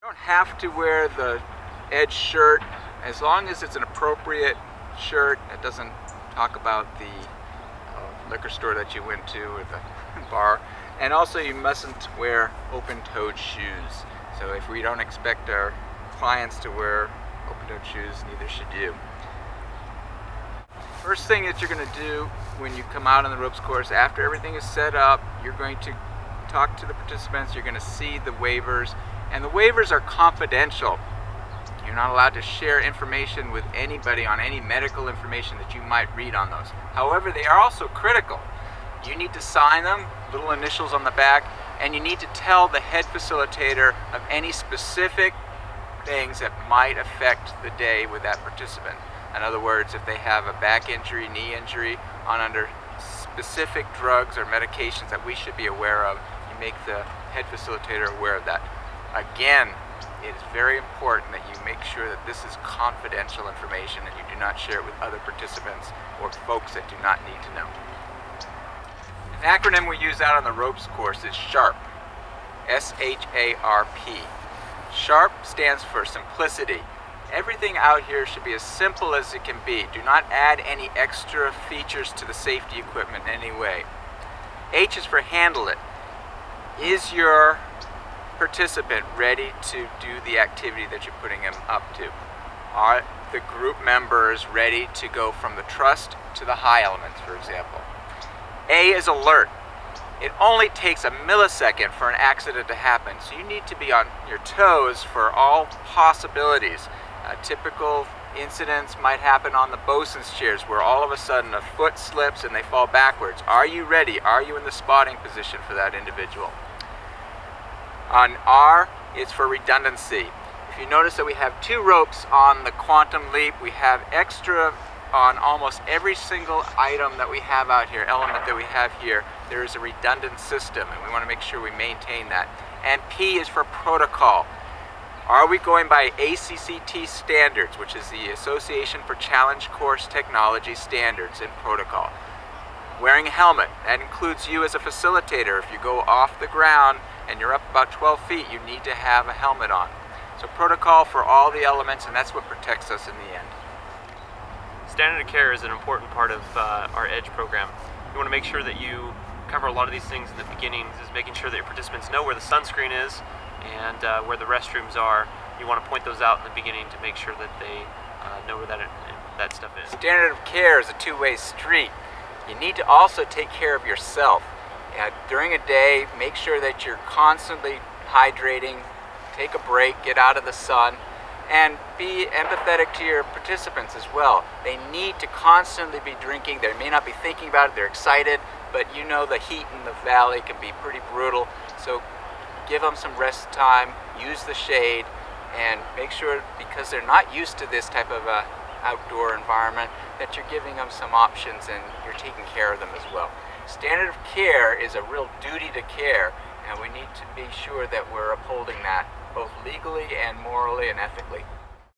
You don't have to wear the edge shirt as long as it's an appropriate shirt that doesn't talk about the liquor store that you went to or the bar. And also you mustn't wear open-toed shoes. So if we don't expect our clients to wear open-toed shoes, neither should you. First thing that you're going to do when you come out on the ropes course, after everything is set up, you're going to talk to the participants, you're going to see the waivers, and the waivers are confidential. You're not allowed to share information with anybody on any medical information that you might read on those. However, they are also critical. You need to sign them, little initials on the back, and you need to tell the head facilitator of any specific things that might affect the day with that participant. In other words, if they have a back injury, knee injury, under specific drugs or medications that we should be aware of, you make the head facilitator aware of that. Again, it is very important that you make sure that this is confidential information and you do not share it with other participants or folks that do not need to know. An acronym we use out on the ropes course is SHARP. S-H-A-R-P. SHARP stands for simplicity. Everything out here should be as simple as it can be. Do not add any extra features to the safety equipment in any way. H is for handle it. Is your participant ready to do the activity that you're putting them up to? Are the group members ready to go from the trust to the high elements, for example? A is alert. It only takes a millisecond for an accident to happen, so you need to be on your toes for all possibilities. Typical incidents might happen on the bosun's chairs where all of a sudden a foot slips and they fall backwards. Are you ready? Are you in the spotting position for that individual? On R, it's for redundancy. If you notice that we have two ropes on the quantum leap, we have extra on almost every single item that we have out here, element that we have here. There is a redundant system and we want to make sure we maintain that. And P is for protocol. Are we going by ACCT standards, which is the Association for Challenge Course Technology Standards and Protocol? Wearing a helmet, that includes you as a facilitator. If you go off the ground and you're up about 12 feet, you need to have a helmet on. So protocol for all the elements, and that's what protects us in the end. Standard of care is an important part of our EDGE program. You want to make sure that you cover a lot of these things in the beginning, is making sure that your participants know where the sunscreen is and where the restrooms are. You want to point those out in the beginning to make sure that they know where that stuff is. Standard of care is a two-way street. You need to also take care of yourself. During a day, make sure that you're constantly hydrating, take a break, get out of the sun, and be empathetic to your participants as well. They need to constantly be drinking. They may not be thinking about it, they're excited, but you know the heat in the valley can be pretty brutal, so give them some rest time, use the shade, and make sure, because they're not used to this type of outdoor environment, that you're giving them some options and you're taking care of them as well. Standard of care is a real duty to care, and we need to be sure that we're upholding that both legally and morally and ethically.